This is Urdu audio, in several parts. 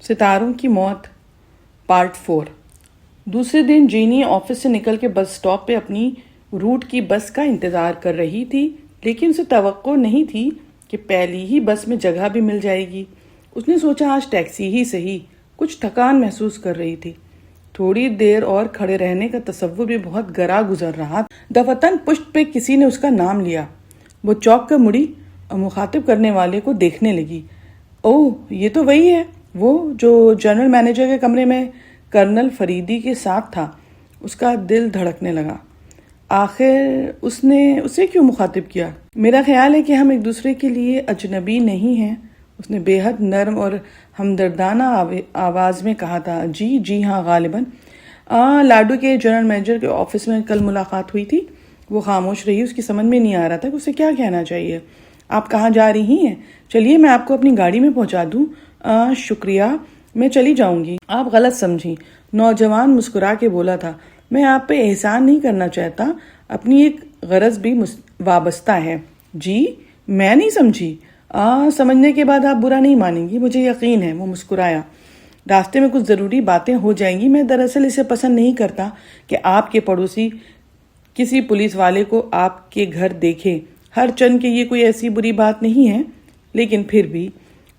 ستاروں کی موت پارٹ 4۔ دوسرے دن جینی آفس سے نکل کے بس سٹاپ پہ اپنی روٹ کی بس کا انتظار کر رہی تھی، لیکن اسے توقع نہیں تھی کہ پہلی ہی بس میں جگہ بھی مل جائے گی۔ اس نے سوچا آج ٹیکسی ہی صحیح، کچھ تھکان محسوس کر رہی تھی۔ تھوڑی دیر اور کھڑے رہنے کا تصور بھی بہت گرا گزر رہا۔ دفتن پشت پہ کسی نے اس کا نام لیا۔ وہ چونک کر مڑی اور مخاطب کرنے والے کو دیکھنے لگی۔ اوہ، یہ تو وہی ہے، وہ جو جنرل مینیجر کے کمرے میں کرنل فریدی کے ساتھ تھا۔ اس کا دل دھڑکنے لگا۔ آخر اس نے اسے کیوں مخاطب کیا؟ میرا خیال ہے کہ ہم ایک دوسرے کے لیے اجنبی نہیں ہیں، اس نے بے حد نرم اور ہمدردانہ آواز میں کہا تھا۔ جی ہاں، غالباً لاڈو کے جنرل مینیجر کے آفس میں کل ملاقات ہوئی تھی۔ وہ خاموش رہی، اس کی سمجھ میں نہیں آ رہا تھا کہ اسے کیا کہنا چاہیے۔ آپ کہاں جا رہی ہیں؟ چلیے میں آپ کو اپنی گاڑی میں پہنچا دوں۔ شکریہ، میں چلی جاؤں گی۔ آپ غلط سمجھی، نوجوان مسکرا کے بولا تھا۔ میں آپ پہ احسان نہیں کرنا چاہتا، اپنی ایک غرض بھی وابستہ ہے۔ جی، میں نہیں سمجھی۔ سمجھنے کے بعد آپ برا نہیں مانیں گی، مجھے یقین ہے۔ وہ مسکرایا۔ راستے میں کچھ ضروری باتیں ہو جائیں گی۔ میں دراصل اسے پسند نہیں کرتا کہ آپ کے پڑوسی کسی پولیس والے کو آپ کے گھر دیکھے، ہر چند کہ یہ کوئی ایسی بری بات نہیں ہے، لیکن پھر بھی۔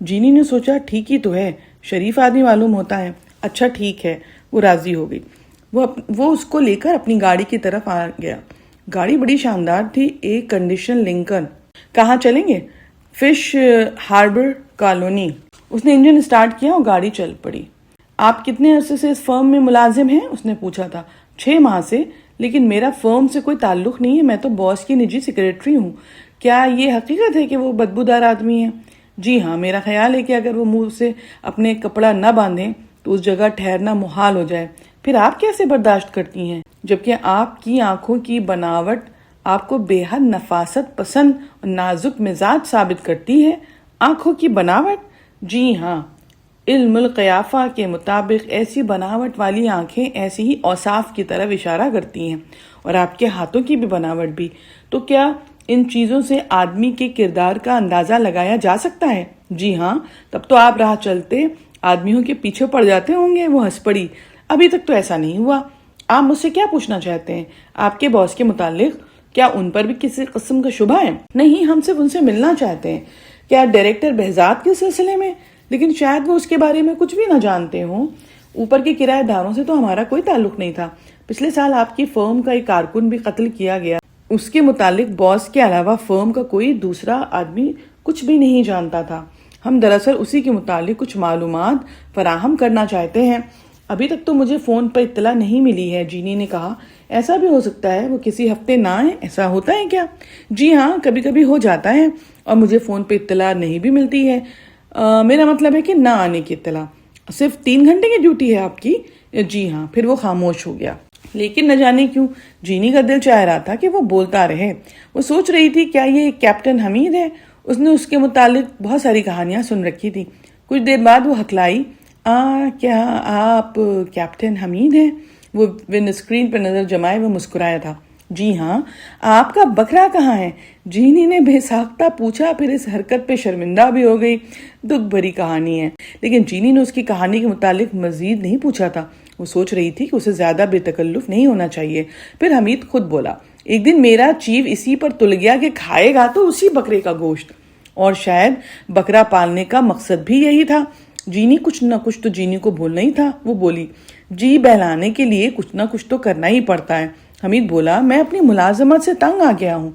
جینی نے سوچا ٹھیک ہی تو ہے، شریف آدمی معلوم ہوتا ہے۔ اچھا ٹھیک ہے، وہ راضی ہو گئی۔ وہ اس کو لے کر اپنی گاڑی کی طرف آ گیا۔ گاڑی بڑی شاندار تھی، ایک کنڈیشن لنکن۔ کہاں چلیں گے؟ Fish harbour colony. اس نے انجن اسٹارٹ کیا اور گاڑی چل پڑی۔ آپ کتنے عرصے سے اس فرم میں ملازم ہیں؟ اس نے پوچھا تھا۔ 6 ماہ سے، لیکن میرا فرم سے کوئی تعلق نہیں ہے، میں تو باس کی نجی سیکریٹری ہوں۔ کیا یہ حقیقت ہے کہ وہ بدبودار آدمی ہے؟ جی ہاں، میرا خیال ہے کہ اگر وہ منہ سے اپنے کپڑا نہ باندھیں تو اس جگہ ٹھہرنا محال ہو جائے۔ پھر آپ کیسے برداشت کرتی ہیں جبکہ آپ کی آنکھوں کی بناوٹ آپ کو بے حد نفاست پسند اور نازک مزاج ثابت کرتی ہے؟ آنکھوں کی بناوٹ؟ جی ہاں، علم القیافہ کے مطابق ایسی بناوٹ والی آنکھیں ایسی ہی اوصاف کی طرف اشارہ کرتی ہیں، اور آپ کے ہاتھوں کی بھی بناوٹ بھی۔ تو کیا ان چیزوں سے آدمی کے کردار کا اندازہ لگایا جا سکتا ہے؟ جی ہاں، تب تو آپ راہ چلتے آدمیوں کے پیچھے پڑ جاتے ہوں گے۔ وہ ہنس پڑی۔ ابھی تک تو ایسا نہیں ہوا۔ آپ مجھ سے کیا پوچھنا چاہتے ہیں؟ آپ کے باس کے متعلق؟ کیا ان پر بھی کسی قسم کا شبہ ہے؟ نہیں، ہم صرف ان سے ملنا چاہتے ہیں۔ کیا ڈائریکٹر بہزاد کے سلسلے میں؟ لیکن شاید وہ اس کے بارے میں کچھ بھی نہ جانتے ہوں۔ اوپر کے کرایہ داروں سے تو ہمارا کوئی تعلق نہیں تھا۔ پچھلے سال آپ کی فرم کا ایک کارکن بھی قتل کیا گیا۔ اس کے متعلق باس کے علاوہ فرم کا کوئی دوسرا آدمی کچھ بھی نہیں جانتا تھا۔ ہم دراصل اسی کے متعلق کچھ معلومات فراہم کرنا چاہتے ہیں۔ ابھی تک تو مجھے فون پر اطلاع نہیں ملی ہے، جینی نے کہا۔ ایسا بھی ہو سکتا ہے وہ کسی ہفتے نہ آئے، ایسا ہوتا ہے کیا؟ جی ہاں، کبھی کبھی ہو جاتا ہے، اور مجھے فون پہ اطلاع نہیں بھی ملتی ہے۔ میرا مطلب ہے کہ نہ آنے کی اطلاع۔ صرف 3 گھنٹے کی ڈیوٹی ہے آپ کی؟ جی ہاں۔ پھر وہ خاموش ہو گیا، لیکن نہ جانے کیوں جینی کا دل چاہ رہا تھا کہ وہ بولتا رہے۔ وہ سوچ رہی تھی کیا یہ کیپٹن حمید ہے؟ اس نے اس کے متعلق بہت ساری کہانیاں سن رکھی تھی۔ کچھ دیر بعد وہ ہکلائی، کیا آپ کیپٹن حمید ہیں؟ وہ ون اسکرین پر نظر جمائے وہ مسکرایا تھا۔ جی ہاں۔ آپ کا بکرا کہاں ہے؟ جینی نے بے ساختہ پوچھا، پھر اس حرکت پہ شرمندہ بھی ہو گئی۔ دکھ بھری کہانی ہے، لیکن جینی نے اس کی کہانی کے متعلق مزید نہیں پوچھا تھا۔ وہ سوچ رہی تھی کہ اسے زیادہ بے تکلف نہیں ہونا چاہیے۔ پھر حمید خود بولا، ایک دن میرا چیف اسی پر تل گیا کہ کھائے گا تو اسی بکرے کا گوشت، اور شاید بکرا پالنے کا مقصد بھی یہی تھا۔ جینی کچھ نہ کچھ تو جینی کو بولنا ہی تھا۔ وہ بولی، جی بہلانے کے لیے کچھ نہ کچھ تو کرنا ہی پڑتا ہے۔ حمید بولا، میں اپنی ملازمت سے تنگ آ گیا ہوں۔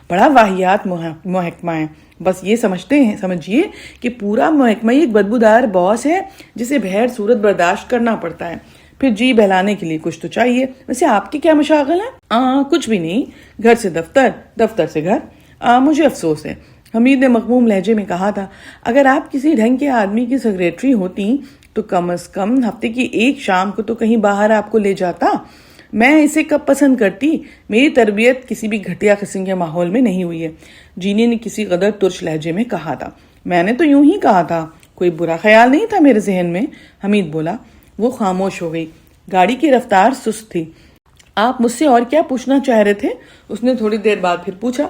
بڑا واہیات محکمہ ہے۔ بس یہ سمجھیے کہ پورا محکمہ ایک بدبودار باس ہے جسے بہر صورت برداشت کرنا پڑتا ہے۔ پھر جی بہلانے کے لیے کچھ تو چاہیے۔ ویسے آپ کی کیا مشاغل ہیں؟ کچھ بھی نہیں، گھر سے دفتر، دفتر سے گھر۔ مجھے افسوس ہے، حمید نے مغموم لہجے میں کہا تھا۔ اگر آپ کسی ڈھنگ کے آدمی کی سیکریٹری ہوتی تو کم از کم ہفتے کی ایک شام کو تو کہیں باہر آپ کو لے جاتا۔ میں اسے کب پسند کرتی؟ میری تربیت کسی بھی گھٹیا قسم کے ماحول میں نہیں ہوئی ہے، جینی نے کسی قدر ترش لہجے میں کہا تھا۔ میں نے تو یوں ہی کہا تھا، کوئی برا خیال نہیں تھا میرے ذہن میں، حمید بولا۔ وہ خاموش ہو گئی۔ گاڑی کی رفتار سست تھی۔ آپ مجھ سے اور کیا پوچھنا چاہ رہے تھے؟ اس نے تھوڑی دیر بعد پھر پوچھا۔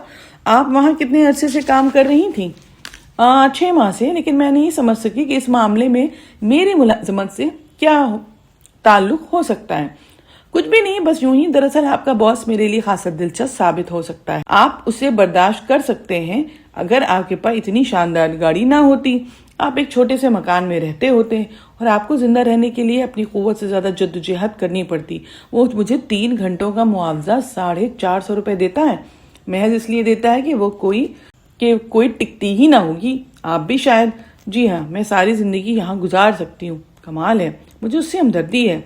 آپ وہاں کتنے عرصے سے کام کر رہی تھیں؟ 6 ماہ سے، لیکن میں نہیں سمجھ سکی کہ اس معاملے میں میری ملازمت سے کیا تعلق ہو سکتا ہے۔ کچھ بھی نہیں، بس یوں ہی۔ دراصل آپ کا باس میرے لیے خاصا دلچسپ ثابت ہو سکتا ہے۔ آپ اسے برداشت کر سکتے ہیں اگر آپ کے پاس اتنی شاندار گاڑی نہ ہوتی، آپ ایک چھوٹے سے مکان میں رہتے ہوتے اور آپ کو زندہ رہنے کے لیے اپنی قوت سے زیادہ جدوجہد کرنی پڑتی۔ وہ مجھے 3 گھنٹوں کا معاوضہ 450 روپے دیتا ہے، محض اس لیے دیتا ہے کہ کوئی ٹکتی ہی نہ ہوگی۔ آپ بھی شاید۔ جی ہاں، میں ساری زندگی یہاں گزار سکتی ہوں۔ کمال ہے، مجھے اس سے ہمدردی ہے۔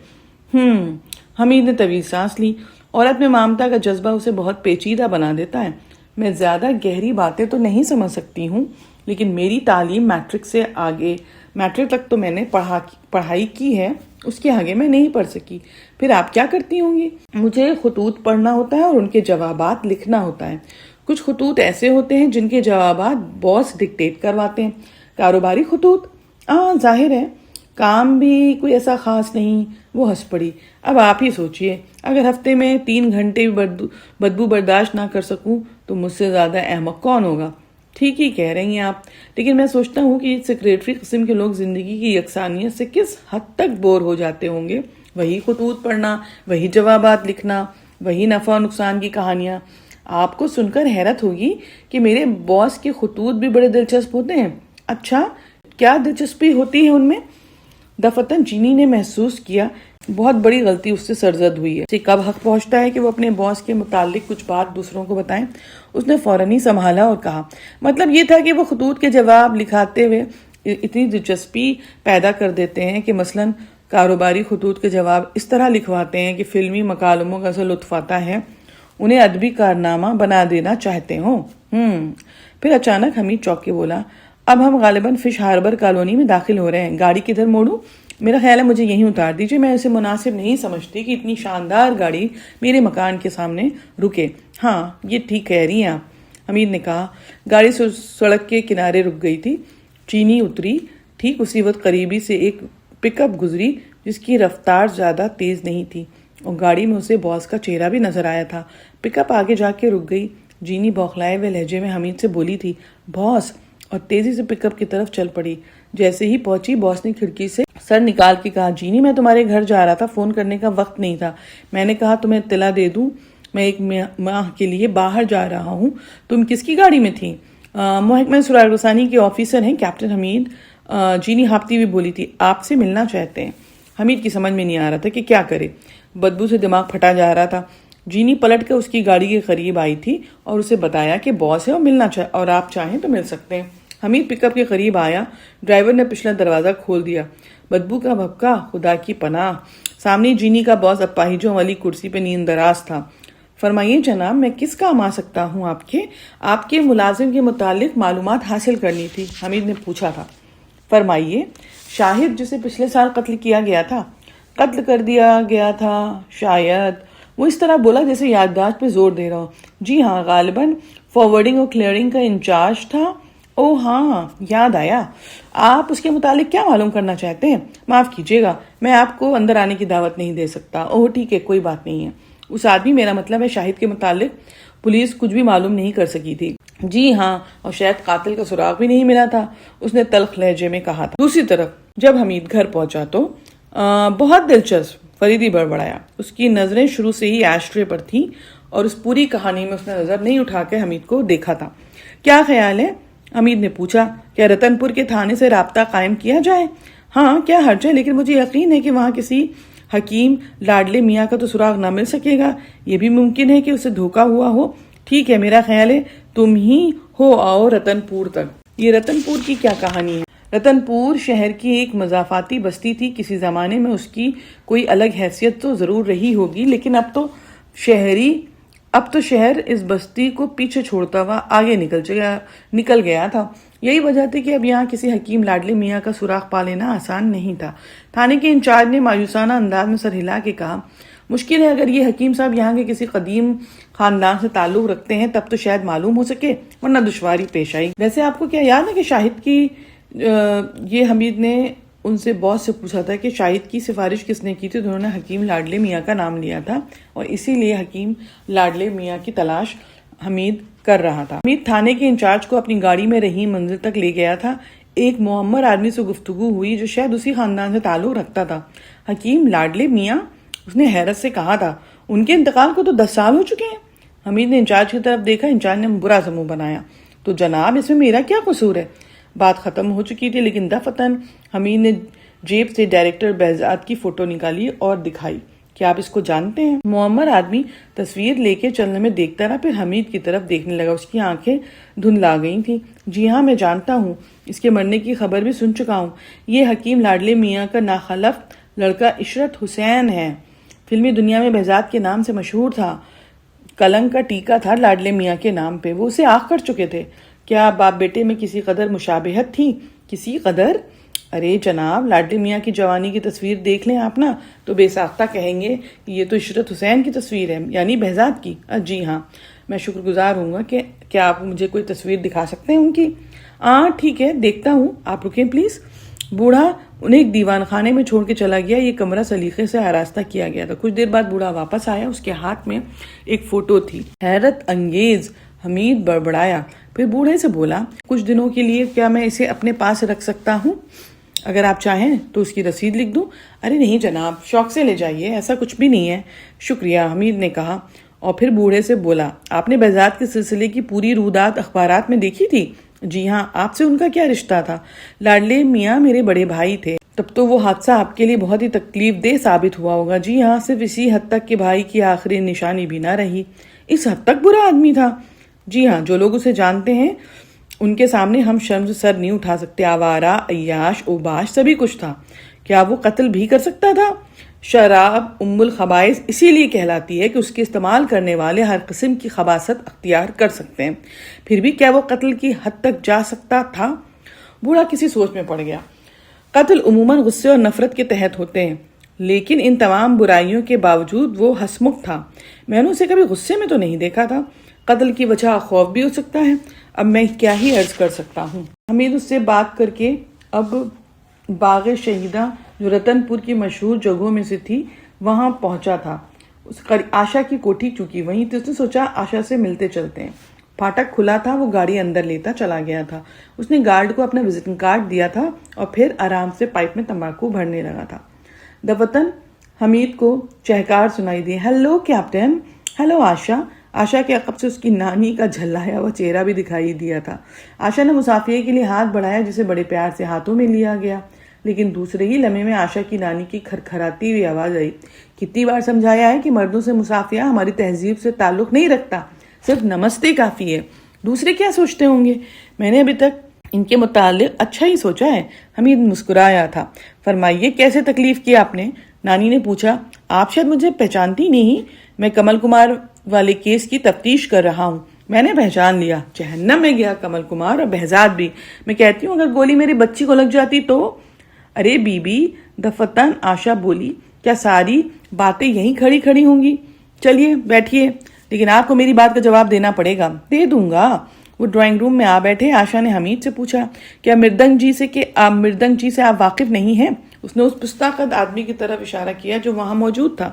حمید نے طویل سانس لی۔ عورت میں ممتا کا جذبہ اسے بہت پیچیدہ بنا دیتا ہے۔ میں زیادہ گہری باتیں تو نہیں سمجھ سکتی ہوں، لیکن میری تعلیم میٹرک تک تو میں نے پڑھائی کی ہے، اس کے آگے میں نہیں پڑھ سکی۔ پھر آپ کیا کرتی ہوں گی؟ مجھے خطوط پڑھنا ہوتا ہے اور ان کے جوابات لکھنا ہوتا ہے۔ کچھ خطوط ایسے ہوتے ہیں جن کے جوابات باس ڈکٹیٹ کرواتے ہیں۔ کاروباری خطوط؟ ظاہر ہے، کام بھی کوئی ایسا خاص نہیں۔ وہ ہنس پڑی۔ اب آپ ہی سوچئے، اگر ہفتے میں 3 گھنٹے بدبو برداشت نہ کر سکوں تو مجھ سے زیادہ احمق کون ہوگا؟ ٹھیک ہی کہہ رہی ہیں آپ، لیکن میں سوچتا ہوں کہ سیکریٹری قسم کے لوگ زندگی کی یکسانیت سے کس حد تک بور ہو جاتے ہوں گے۔ وہی خطوط پڑھنا، وہی جوابات لکھنا، وہی نفع و نقصان کی کہانیاں۔ آپ کو سن کر حیرت ہوگی کہ میرے باس کے خطوط بھی بڑے دلچسپ ہوتے ہیں۔ اچھا، کیا دلچسپی ہوتی ہے ان میں؟ دفتن جینی نے محسوس کیا بہت بڑی غلطی اس سے سرزد ہوئی ہے۔ اسے کب حق پہنچتا ہے کہ وہ اپنے باس کے متعلق کچھ بات دوسروں کو بتائیں؟ اس نے فوراً ہی سنبھالا اور کہا، مطلب یہ تھا کہ وہ خطوط کے جواب لکھاتے ہوئے اتنی دلچسپی پیدا کر دیتے ہیں کہ مثلاً کاروباری خطوط کے جواب اس طرح لکھواتے ہیں کہ فلمی مکالموں کا جو لطف آتا ہے انہیں ادبی کارنامہ بنا دینا چاہتے ہوں۔ پھر اچانک حمید چوک کے بولا، اب ہم غالباً فش ہاربر کالونی میں داخل ہو رہے ہیں۔ گاڑی کدھر موڑوں؟ میرا خیال ہے مجھے یہیں اتار دیجیے، میں اسے مناسب نہیں سمجھتی کہ اتنی شاندار گاڑی میرے مکان کے سامنے رکے۔ ہاں، یہ ٹھیک کہہ رہی ہیں آپ، حمید نے کہا۔ گاڑی سڑک کے کنارے رک گئی تھی۔ چینی اتری۔ ٹھیک اسی وقت قریبی سے ایک پک اپ گزری جس کی رفتار زیادہ تیز نہیں تھی اور گاڑی میں اسے باس کا چہرہ بھی نظر آیا تھا۔ پک اپ آگے جا کے رک گئی۔ جینی بوکھلائے ہوئے لہجے میں حمید سے بولی تھی، باس، اور تیزی سے پک اپ کی طرف چل پڑی۔ جیسے ہی پہنچی، باس نے کھڑکی سے سر نکال کے کہا، جینی میں تمہارے گھر جا رہا تھا، فون کرنے کا وقت نہیں تھا۔ میں نے کہا تمہیں اطلاع دے دوں، میں 1 ماہ کے لیے باہر جا رہا ہوں۔ تم کس کی گاڑی میں تھی؟ محکمہ سراغ رسانی کے آفیسر ہیں کیپٹن حمید، جینی ہاپتی ہوئی بولی تھی، آپ سے ملنا چاہتے ہیں۔ حمید کی سمجھ میں نہیں آ رہا تھا کہ کیا کرے، بدبو سے دماغ پھٹا جا رہا تھا۔ جینی پلٹ کر اس کی گاڑی کے قریب آئی تھی اور اسے بتایا کہ باس ہے اور آپ چاہیں تو مل سکتے ہیں۔ حمید پک اپ کے قریب آیا۔ ڈرائیور نے پچھلا دروازہ کھول دیا۔ بدبو کا بھپکا، خدا کی پناہ۔ سامنے جینی کا باس اپاہجوں والی کرسی پہ نیند دراز تھا۔ فرمائیے جناب، میں کس کام آ سکتا ہوں؟ آپ کے ملازم کے متعلق معلومات حاصل کرنی تھی، حمید نے پوچھا تھا۔ فرمائیے۔ شاہد جسے پچھلے سال قتل کیا گیا تھا، قتل کر دیا گیا تھا شاید، وہ اس طرح بولا جیسے یادداشت پہ زور دے رہا ہو۔ جی ہاں، غالباً فارورڈنگ اور کلیئرنگ کا انچارج تھا۔ اوہ ہاں، یاد آیا۔ آپ اس کے متعلق کیا معلوم کرنا چاہتے ہیں؟ معاف کیجیے گا، میں آپ کو اندر آنے کی دعوت نہیں دے سکتا۔ اوہ ٹھیک ہے، کوئی بات نہیں ہے۔ اس آدمی، میرا مطلب ہے شاہد کے متعلق پولیس کچھ بھی معلوم نہیں کر سکی تھی۔ جی ہاں، اور شاید قاتل کا سراغ بھی نہیں ملا تھا، اس نے تلخ لہجے میں کہا تھا۔ دوسری طرف جب حمید گھر پہنچا تو بہت دلچسپ، فریدی بڑبڑایا۔ اس کی نظریں شروع سے ہی ایشٹرے پر تھیں اور اس پوری کہانی میں اس نے نظر نہیں اٹھا کے حمید کو دیکھا تھا۔ کیا خیال ہے؟ حمید نے پوچھا۔ کیا رتن پور کے تھانے سے رابطہ قائم کیا جائے؟ ہاں، کیا حرج ہے، لیکن مجھے یقین ہے کہ وہاں کسی حکیم لاڈلے میاں کا تو سراغ نہ مل سکے گا۔ یہ بھی ممکن ہے کہ اسے دھوکا ہوا ہو۔ ٹھیک ہے، میرا خیال ہے تم ہی ہو آؤ رتن پور تک۔ یہ رتن پور کی کیا کہانی ہے؟ رتن پور شہر کی ایک مضافاتی بستی تھی۔ کسی زمانے میں اس کی کوئی الگ حیثیت تو ضرور رہی ہوگی، لیکن اب تو شہر اس بستی کو پیچھے چھوڑتا ہوا آگے نکل گیا تھا۔ یہی وجہ تھی کہ اب یہاں کسی حکیم لاڈلے میاں کا سراغ پا لینا آسان نہیں تھا۔ تھانے کے انچارج نے مایوسانہ انداز میں سر ہلا کے کہا، مشکل ہے، اگر یہ حکیم صاحب یہاں کے کسی قدیم خاندان سے تعلق رکھتے ہیں تب تو شاید معلوم ہو سکے، ورنہ دشواری پیش آئی۔ ویسے آپ کو کیا یاد ہے کہ شاہد کی یہ حمید نے ان سے باس سے پوچھا تھا کہ شاہد کی سفارش کس نے کی تھی، تو انہوں نے حکیم لاڈلے میاں کا نام لیا تھا اور اسی لیے حکیم لاڈلے میاں کی تلاش حمید کر رہا تھا۔ حمید تھانے کے انچارج کو اپنی گاڑی میں رہی منزل تک لے گیا تھا۔ ایک معمر آدمی سے گفتگو ہوئی جو شاید اسی خاندان سے تعلق رکھتا تھا۔ حکیم لاڈلے میاں، اس نے حیرت سے کہا تھا۔ ان کے انتقال کو تو 10 سال ہو چکے ہیں۔ حمید نے انچارج کی طرف دیکھا۔ انچارج نے برا سا منہ بنایا۔ تو جناب اس میں میرا کیا قصور ہے؟ بات ختم ہو چکی تھی، لیکن دفتن حمید نے جیب سے ڈائریکٹر بہزاد کی فوٹو نکالی اور دکھائی۔ کیا آپ اس کو جانتے ہیں؟ معمر آدمی تصویر لے کے چلنے میں دیکھتا رہا، پھر حمید کی طرف دیکھنے لگا۔ اس کی آنکھیں دھندلا گئی تھیں۔ جی ہاں، میں جانتا ہوں، اس کے مرنے کی خبر بھی سن چکا ہوں۔ یہ حکیم لاڈلے میاں کا ناخلف لڑکا عشرت حسین ہے۔ فلمی دنیا میں بہزاد کے نام سے مشہور تھا۔ کلنک کا ٹیکہ تھا لاڈلے میاں کے نام پہ، وہ اسے آنکھ کر چکے تھے۔ کیا باپ بیٹے میں کسی قدر مشابہت تھی؟ کسی قدر؟ ارے جناب، لاڈلے میاں کی جوانی کی تصویر دیکھ لیں آپ نا، تو بے ساختہ کہیں گے کہ یہ تو عشرت حسین کی تصویر ہے، یعنی بہزاد کی۔ جی ہاں، میں شکر گزار ہوں گا کہ کیا آپ مجھے کوئی تصویر دکھا سکتے ہیں ان کی؟ ٹھیک ہے، دیکھتا ہوں، آپ رکیں پلیز۔ بوڑھا انہیں ایک دیوان خانے میں چھوڑ کے چلا گیا۔ یہ کمرہ سلیقے سے آراستہ کیا گیا تھا۔ کچھ دیر بعد بوڑھا واپس آیا، اس کے ہاتھ میں ایک فوٹو تھی۔ حیرت انگیز، حمید بڑبڑایا، پھر بوڑھے سے بولا، کچھ دنوں کے لیے کیا میں اسے اپنے پاس رکھ سکتا ہوں؟ اگر آپ چاہیں تو اس کی رسید لکھ دوں۔ ارے نہیں جناب، شوق سے لے جائیے، ایسا کچھ بھی نہیں ہے۔ شکریہ، حمید نے کہا، اور پھر بوڑھے سے بولا، آپ نے بہزاد کے سلسلے کی پوری رودات اخبارات میں دیکھی تھی؟ جی ہاں، آپ سے ان کا کیا رشتہ تھا؟ لاڈلے میاں میرے بڑے بھائی تھے۔ تب تو وہ حادثہ آپ کے لیے بہت ہی تکلیف دہ ثابت ہوا ہوگا۔ جی ہاں، صرف اسی حد تک کہ بھائی کی آخری نشانی بھی نہ رہی۔ اس حد تک برا آدمی تھا؟ جی ہاں، جو لوگ اسے جانتے ہیں ان کے سامنے ہم شرم سے سر نہیں اٹھا سکتے۔ آوارہ، عیاش، اوباش، سبھی کچھ تھا۔ کیا وہ قتل بھی کر سکتا تھا؟ شراب ام الخبائث اسی لیے کہلاتی ہے کہ اس کے استعمال کرنے والے ہر قسم کی خباثت اختیار کر سکتے ہیں۔ پھر بھی کیا وہ قتل کی حد تک جا سکتا تھا؟ بوڑھا کسی سوچ میں پڑ گیا۔ قتل عموماً غصے اور نفرت کے تحت ہوتے ہیں، لیکن ان تمام برائیوں کے باوجود وہ ہنسمکھ تھا۔ میں نے اسے کبھی غصے میں تو نہیں دیکھا تھا۔ قتل کی وجہ خوف بھی ہو سکتا ہے۔ اب میں کیا ہی عرض کر سکتا ہوں۔ حمید اس سے بات کر کے اب باغ شہیدہ جو رتن پور کی مشہور جگہوں میں سے تھی وہاں پہنچا تھا۔ آشا کی کوٹھی چکی وہیں تھی۔ اس نے سوچا آشا سے ملتے چلتے ہیں۔ پھاٹک کھلا تھا، وہ گاڑی اندر لیتا چلا گیا تھا۔ اس نے گارڈ کو اپنا وزٹنگ کارڈ دیا تھا اور پھر آرام سے پائپ میں تمباکو بھرنے لگا تھا۔ دفتن حمید کو چہکار سنائی دی۔ Hello captain. Hello Asha. Asha کے عقب سے اس کی نانی کا جھلایا ہوا چہرہ بھی دکھائی دیا تھا۔ آشا نے مسافیہ کے لیے ہاتھ بڑھایا، جسے بڑے پیار سے ہاتھوں میں لیا گیا، لیکن دوسرے ہی لمحے میں آشا کی نانی کی کھرکھراتی ہوئی آواز آئی۔ کتنی بار سمجھایا ہے کہ مردوں سے مسافیہ ہماری تہذیب سے تعلق نہیں رکھتا، صرف نمستے کافی ہے، دوسرے کیا سوچتے ہوں گے؟ میں نے ابھی تک ان کے متعلق اچھا ہی سوچا ہے۔ حمید مسکرایا تھا۔ فرمائیے، کیسے تکلیف کیا آپ نے؟ نانی نے پوچھا۔ آپ شاید مجھے پہچانتی نہیں، میں کمل کمار والے کیس کی تفتیش کر رہا ہوں۔ میں نے پہچان لیا۔ جہنم میں گیا کمل کمار اور بہزاد بھی۔ میں کہتی ہوں اگر گولی میری بچی کو لگ جاتی تو؟ ارے بی بی، دفتن آشا بولی، کیا ساری باتیں یہیں کھڑی کھڑی ہوں گی؟ چلیے بیٹھیے، لیکن آپ کو میری بات کا جواب دینا پڑے گا۔ دے دوں گا۔ وہ ڈرائنگ روم میں آ بیٹھے۔ آشا نے حمید سے پوچھا، کیا مردنگ جی سے آپ واقف نہیں ہیں؟ اس نے اس پستہ قد آدمی کی طرف اشارہ کیا جو وہاں موجود تھا۔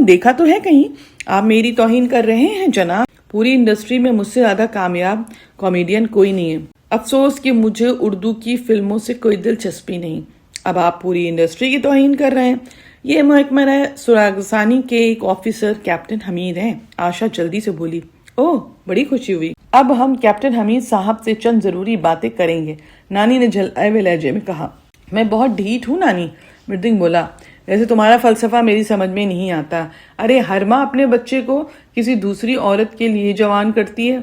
دیکھا تو ہے کہیں۔ آپ میری توہین کر رہے ہیں جناب۔ پوری انڈسٹری میں مجھ سے زیادہ کامیاب کامیڈین کوئی نہیں ہے۔ افسوس کہ مجھے اردو کی فلموں سے کوئی دلچسپی نہیں۔ اب آپ پوری انڈسٹری کی توہین کر رہے ہیں۔ یہ محکمہ سراغسانی کے ایک آفیسر کیپٹن حمید ہیں۔ آشا جلدی سے بولی۔ اوہ، بڑی خوشی ہوئی۔ اب ہم کیپٹن حمید صاحب سے چند ضروری باتیں کریں گے، نانی نے جھلائے ہوئے لہجے میں کہا۔ میں بہت ڈھیٹ ہوں نانی، مردنگ بولا۔ ویسے تمہارا فلسفہ میری سمجھ میں نہیں آتا۔ ارے ہر ماں اپنے بچے کو کسی دوسری عورت کے لیے جوان کرتی ہے۔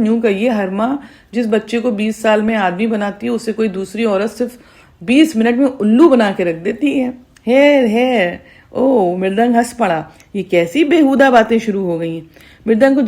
یوں کہیے، ہر ماں جس بچے کو 20 سال میں آدمی بناتی ہے اسے کوئی دوسری عورت صرف 20 منٹ میں الو بنا کے رکھ دیتی ہے۔ ہیر او، مردنگ ہنس پڑا۔ یہ کیسی بےہودہ باتیں شروع ہو گئی ہیں؟ مردنگ کو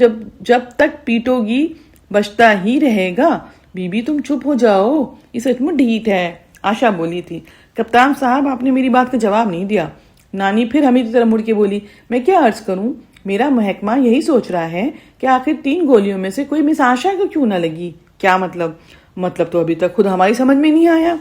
جب تک پیٹو گی بچتا ہی رہے گا۔ بی بی تم چپ ہو جاؤ، یہ سچ میں ڈھیٹ ہے، آشا بولی تھی۔ کپتان صاحب، آپ نے میری بات کا جواب نہیں دیا۔ نانی پھر حمید کی طرف مڑ کے بولی، میں کیا عرض کروں؟ میرا محکمہ یہی سوچ رہا ہے کہ آخر 3 گولیوں میں سے کوئی مس آشا کو کیوں نہ لگی؟ کیا مطلب تو ابھی تک خود ہماری سمجھ میں نہیں آیا۔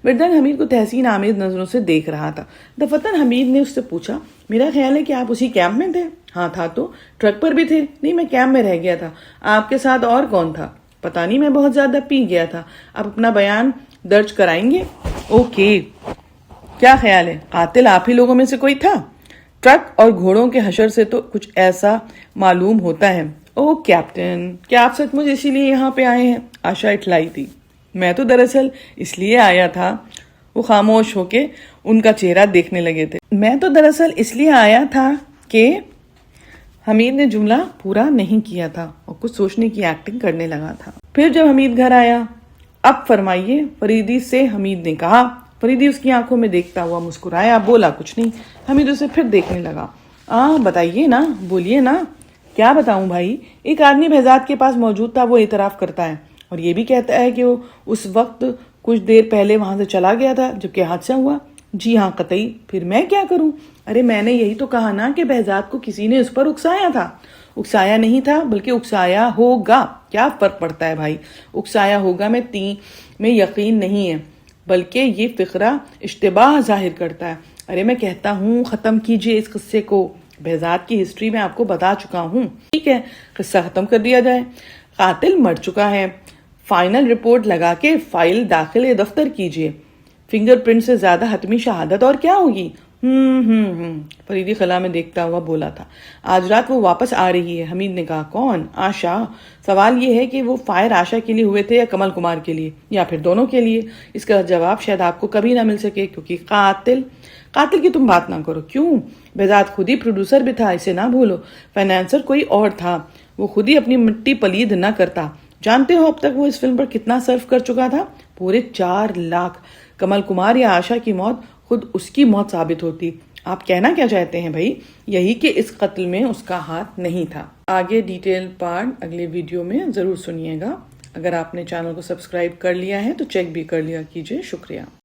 وردھن حمید کو تحسین آمیز نظروں سے دیکھ رہا تھا۔ دفتن حمید نے اس سے پوچھا، میرا خیال ہے کہ آپ اسی کیمپ میں تھے؟ ہاں تھا تو۔ ٹرک پر بھی تھے؟ نہیں، میں کیمپ میں رہ گیا تھا۔ آپ کے ساتھ اور کون تھا؟ پتہ نہیں، میں بہت زیادہ پی گیا تھا۔ آپ اپنا بیان درج کرائیں گے؟ اوکے۔ کیا خیال ہے، قاتل آپ ہی لوگوں میں سے کوئی تھا؟ ٹرک اور گھوڑوں کے حشر سے تو کچھ ایسا معلوم ہوتا ہے۔ او کیپٹن، کیا آپ سچ مچ اسی لیے یہاں پہ آئے ہیں؟ آشا اٹھلائی تھی۔ میں تو دراصل اس لیے آیا تھا۔ وہ خاموش ہو کے ان کا چہرہ دیکھنے لگے تھے۔ میں تو دراصل اس لیے آیا تھا کہ حمید نے جملہ پورا نہیں کیا تھا اور کچھ سوچنے کی ایکٹنگ کرنے لگا تھا۔ پھر جب حمید گھر آیا، اب فرمائیے، فریدی سے حمید نے کہا۔ فریدی اس کی آنکھوں میں دیکھتا ہوا مسکرایا، بولا کچھ نہیں۔ حمید اسے پھر دیکھنے لگا۔ بتائیے نا، بولیے نا۔ کیا بتاؤں بھائی؟ ایک آدمی بہزاد کے پاس موجود تھا، وہ اعتراف کرتا ہے اور یہ بھی کہتا ہے کہ وہ اس وقت کچھ دیر پہلے وہاں سے چلا گیا تھا جبکہ حادثہ ہوا۔ جی ہاں، قطعی۔ پھر میں کیا کروں؟ ارے میں نے یہی تو کہا نا کہ بہزاد کو کسی نے اس پر اکسایا تھا۔ اکسایا نہیں تھا بلکہ اکسایا ہوگا۔ کیا فرق پڑتا ہے بھائی؟ اکسایا ہوگا میں یقین نہیں ہے، بلکہ یہ فقرہ اشتباہ ظاہر کرتا ہے۔ ارے میں کہتا ہوں ختم کیجئے اس قصے کو۔ بہزاد کی ہسٹری میں آپ کو بتا چکا ہوں۔ ٹھیک ہے، قصہ ختم کر دیا جائے۔ قاتل مر چکا ہے۔ فائنل رپورٹ لگا کے فائل داخل دفتر کیجئے۔ فنگر پرنٹ سے زیادہ حتمی شہادت اور کیا ہوگی؟ فریدی خلا میں دیکھتا ہوا بولا تھا۔ آج رات وہ واپس آ رہی ہے۔ حمید نے کہا، کون؟ آشا۔ سوال یہ ہے کہ وہ فائر آشا کے لیے ہوئے تھے یا کمل کمار کے لیے، یا پھر دونوں کے لیے؟ اس کا جواب شاید آپ کو کبھی نہ مل سکے، کیونکہ قاتل کی تم بات نہ کرو۔ کیوں؟ بہزاد خود ہی پروڈیوسر بھی تھا، اسے نہ بھولو۔ فائنانسر کوئی اور تھا، وہ خود ہی اپنی مٹی پلید نہ کرتا۔ جانتے ہو اب تک وہ اس فلم پر کتنا صرف کر چکا تھا؟ پورے 4 لاکھ۔ کمل کمار یا آشا کی موت خود اس کی موت ثابت ہوتی۔ آپ کہنا کیا چاہتے ہیں بھائی؟ یہی کہ اس قتل میں اس کا ہاتھ نہیں تھا۔ آگے ڈیٹیل پارٹ اگلے ویڈیو میں ضرور سنیے گا۔ اگر آپ نے چینل کو سبسکرائب کر لیا ہے تو چیک بھی کر لیا کیجئے۔ شکریہ۔